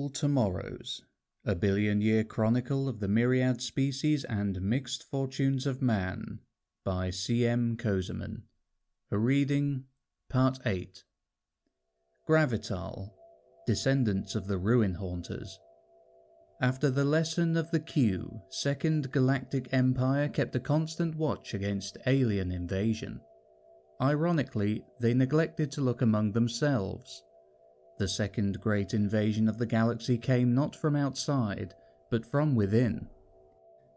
All Tomorrows, a billion-year chronicle of the myriad species and mixed fortunes of man, by C.M. Kosemen. A reading, Part 8. Gravital, Descendants of the Ruin Haunters. After the lesson of the Q, Second Galactic Empire kept a constant watch against alien invasion. Ironically, they neglected to look among themselves. The second great invasion of the galaxy came not from outside, but from within.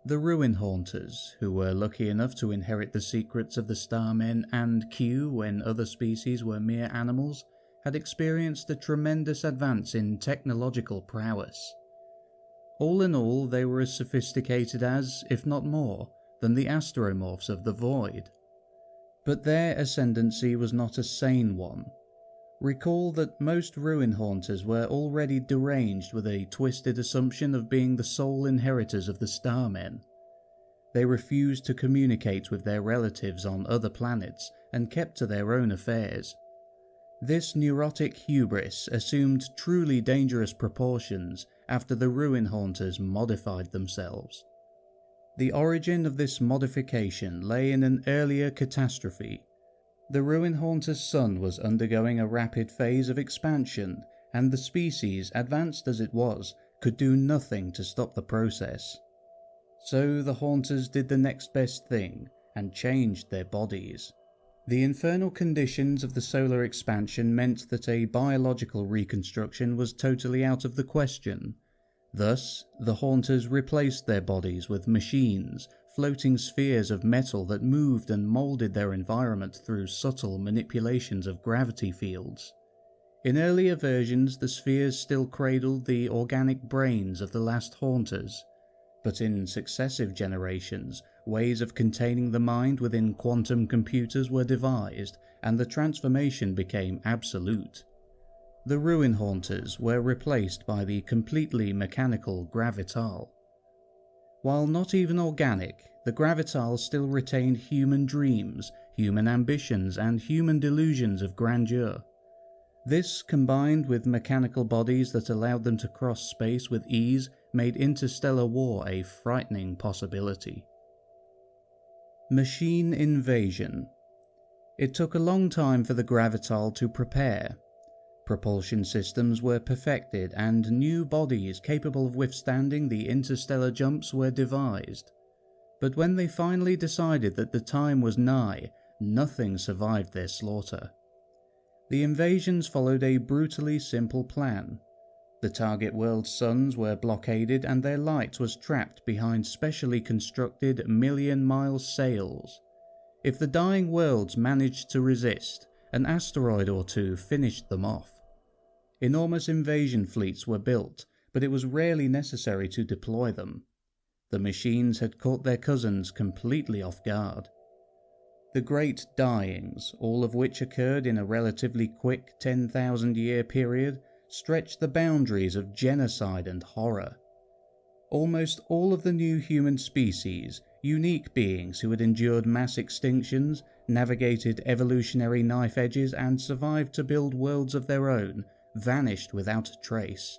The Ruin Haunters, who were lucky enough to inherit the secrets of the Starmen and Q when other species were mere animals, had experienced a tremendous advance in technological prowess. All in all, they were as sophisticated as, if not more, than the astromorphs of the Void. But their ascendancy was not a sane one. Recall that most Ruin Haunters were already deranged with a twisted assumption of being the sole inheritors of the Starmen. They refused to communicate with their relatives on other planets and kept to their own affairs. This neurotic hubris assumed truly dangerous proportions after the Ruin Haunters modified themselves. The origin of this modification lay in an earlier catastrophe. The Ruin Haunter's sun was undergoing a rapid phase of expansion, and the species, advanced as it was, could do nothing to stop the process. So the Haunters did the next best thing, and changed their bodies. The infernal conditions of the solar expansion meant that a biological reconstruction was totally out of the question. Thus, the Haunters replaced their bodies with machines, floating spheres of metal that moved and moulded their environment through subtle manipulations of gravity fields. In earlier versions, the spheres still cradled the organic brains of the last Haunters, but in successive generations, ways of containing the mind within quantum computers were devised, and the transformation became absolute. The Ruin Haunters were replaced by the completely mechanical Gravital. While not even organic, the Gravital still retained human dreams, human ambitions, and human delusions of grandeur. This, combined with mechanical bodies that allowed them to cross space with ease, made interstellar war a frightening possibility. Machine invasion. It took a long time for the Gravital to prepare. Propulsion systems were perfected, and new bodies capable of withstanding the interstellar jumps were devised. But when they finally decided that the time was nigh, nothing survived their slaughter. The invasions followed a brutally simple plan. The target world's suns were blockaded and their light was trapped behind specially constructed million-mile sails. If the dying worlds managed to resist, an asteroid or two finished them off. Enormous invasion fleets were built, but it was rarely necessary to deploy them. The machines had caught their cousins completely off guard. The Great Dyings, all of which occurred in a relatively quick 10,000-year period, stretched the boundaries of genocide and horror. Almost all of the new human species, unique beings who had endured mass extinctions, navigated evolutionary knife edges, and survived to build worlds of their own, vanished without a trace.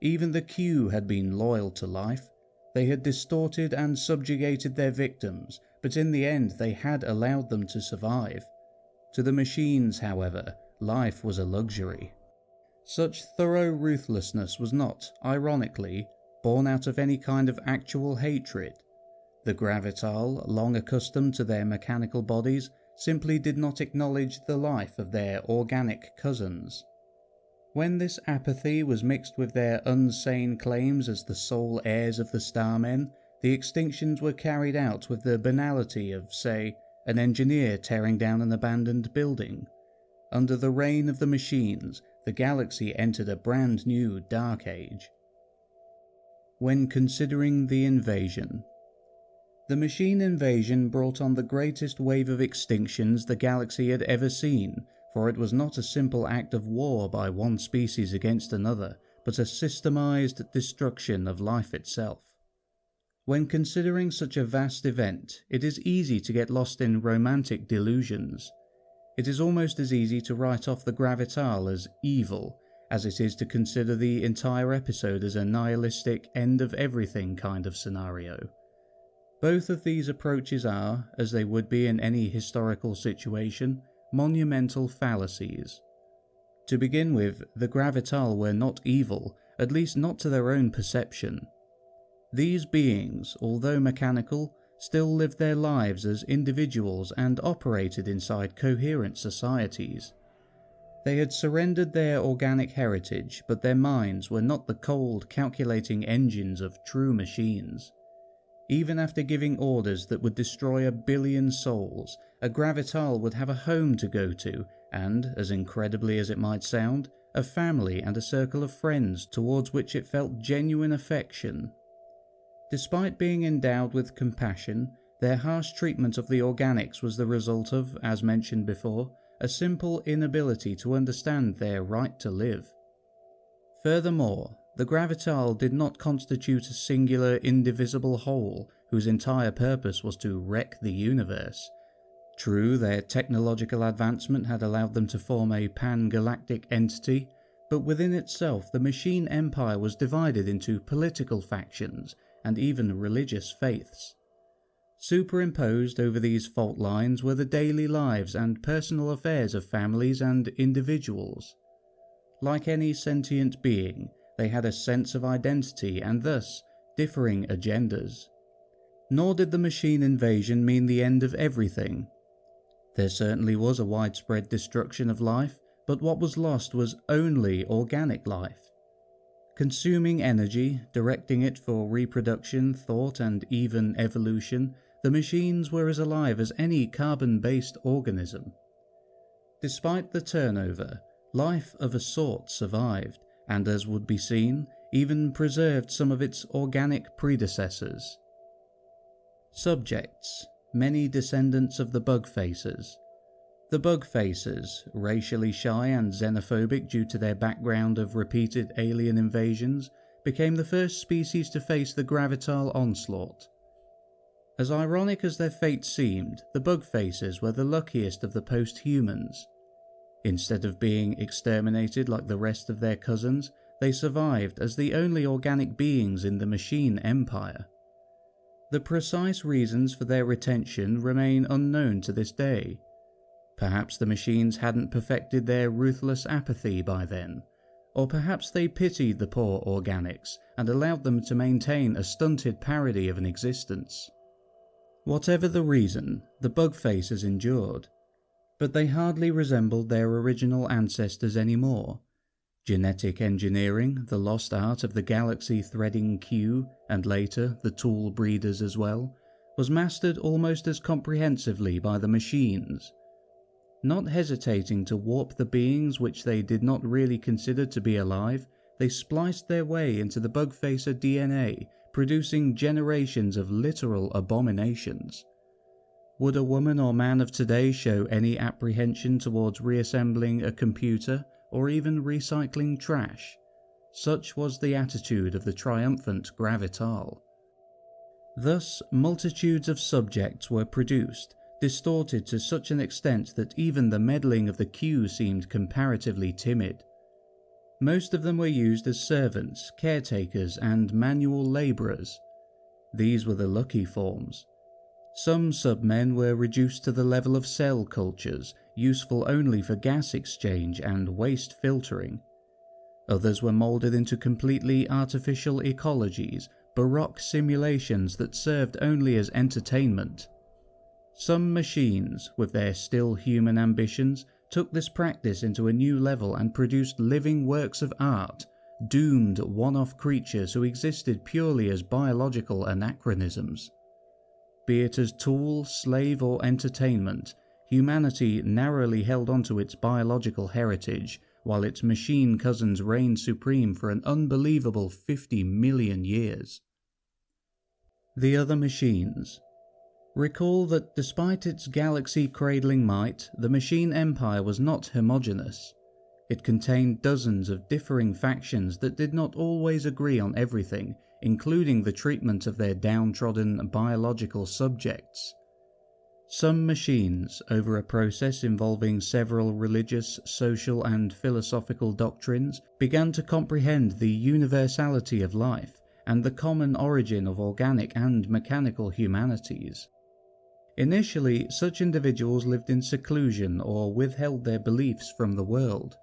Even the Q had been loyal to life. They had distorted and subjugated their victims, but in the end they had allowed them to survive. To the machines, however, life was a luxury. Such thorough ruthlessness was not, ironically, born out of any kind of actual hatred. The Gravital, long accustomed to their mechanical bodies, simply did not acknowledge the life of their organic cousins. When this apathy was mixed with their unsane claims as the sole heirs of the Starmen, the extinctions were carried out with the banality of, say, an engineer tearing down an abandoned building. Under the reign of the machines, the galaxy entered a brand new dark age. When considering the invasion. The machine invasion brought on the greatest wave of extinctions the galaxy had ever seen, for it was not a simple act of war by one species against another, but a systemized destruction of life itself. When considering such a vast event, it is easy to get lost in romantic delusions. It is almost as easy to write off the Gravital as evil, as it is to consider the entire episode as a nihilistic end of everything kind of scenario. Both of these approaches are, as they would be in any historical situation, monumental fallacies. To begin with, the Gravital were not evil, at least not to their own perception. These beings, although mechanical, still lived their lives as individuals and operated inside coherent societies. They had surrendered their organic heritage, but their minds were not the cold, calculating engines of true machines. Even after giving orders that would destroy 1 billion souls, a Gravital would have a home to go to and, as incredibly as it might sound, a family and a circle of friends towards which it felt genuine affection. Despite being endowed with compassion, their harsh treatment of the organics was the result of, as mentioned before, a simple inability to understand their right to live. Furthermore, the Gravital did not constitute a singular, indivisible whole whose entire purpose was to wreck the universe. True, their technological advancement had allowed them to form a pan-galactic entity, but within itself the machine empire was divided into political factions and even religious faiths. Superimposed over these fault lines were the daily lives and personal affairs of families and individuals. Like any sentient being, they had a sense of identity and thus differing agendas. Nor did the machine invasion mean the end of everything. There certainly was a widespread destruction of life, but what was lost was only organic life. Consuming energy, directing it for reproduction, thought, and even evolution, the machines were as alive as any carbon-based organism. Despite the turnover, life of a sort survived, and as would be seen, even preserved some of its organic predecessors. Subjects: many descendants of the bug facers. The bug facers, racially shy and xenophobic due to their background of repeated alien invasions, became the first species to face the Gravital onslaught. As ironic as their fate seemed, the bug facers were the luckiest of the post-humans. Instead of being exterminated like the rest of their cousins, they survived as the only organic beings in the machine empire. The precise reasons for their retention remain unknown to this day. Perhaps the machines hadn't perfected their ruthless apathy by then, or perhaps they pitied the poor organics and allowed them to maintain a stunted parody of an existence. Whatever the reason, the bug facers endured, but they hardly resembled their original ancestors anymore. Genetic engineering, the lost art of the galaxy-threading Q, and later the tool breeders as well, was mastered almost as comprehensively by the machines. Not hesitating to warp the beings which they did not really consider to be alive, they spliced their way into the bug-facer DNA, producing generations of literal abominations. Would a woman or man of today show any apprehension towards reassembling a computer or even recycling trash? Such was the attitude of the triumphant Gravital. Thus, multitudes of subjects were produced, distorted to such an extent that even the meddling of the Q seemed comparatively timid. Most of them were used as servants, caretakers, and manual labourers. These were the lucky forms. Some submen were reduced to the level of cell cultures, useful only for gas exchange and waste filtering. Others were moulded into completely artificial ecologies, baroque simulations that served only as entertainment. Some machines, with their still human ambitions, took this practice into a new level and produced living works of art, doomed one-off creatures who existed purely as biological anachronisms. Be it as tool, slave, or entertainment, humanity narrowly held onto its biological heritage, while its machine cousins reigned supreme for an unbelievable 50 million years. The other machines. Recall that despite its galaxy-cradling might, the machine empire was not homogeneous. It contained dozens of differing factions that did not always agree on everything, including the treatment of their downtrodden biological subjects. Some machines, over a process involving several religious, social, and philosophical doctrines, began to comprehend the universality of life and the common origin of organic and mechanical humanities. Initially, such individuals lived in seclusion or withheld their beliefs from the world.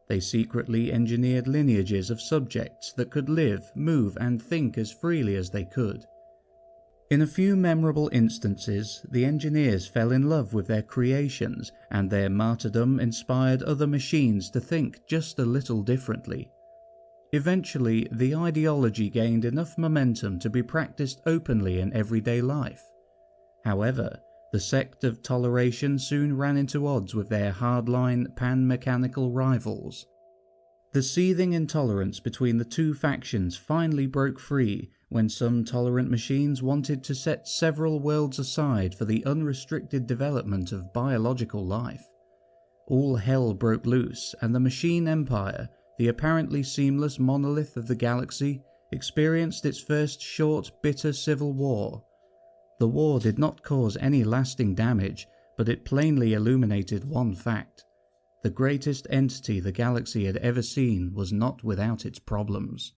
They secretly engineered lineages of subjects that could live, move, and think as freely as they could. In a few memorable instances, the engineers fell in love with their creations, and their martyrdom inspired other machines to think just a little differently. Eventually, the ideology gained enough momentum to be practiced openly in everyday life. However, the sect of toleration soon ran into odds with their hardline, pan-mechanical rivals. The seething intolerance between the two factions finally broke free when some tolerant machines wanted to set several worlds aside for the unrestricted development of biological life. All hell broke loose, and the machine empire, the apparently seamless monolith of the galaxy, experienced its first short, bitter civil war. The war did not cause any lasting damage, but it plainly illuminated one fact. The greatest entity the galaxy had ever seen was not without its problems.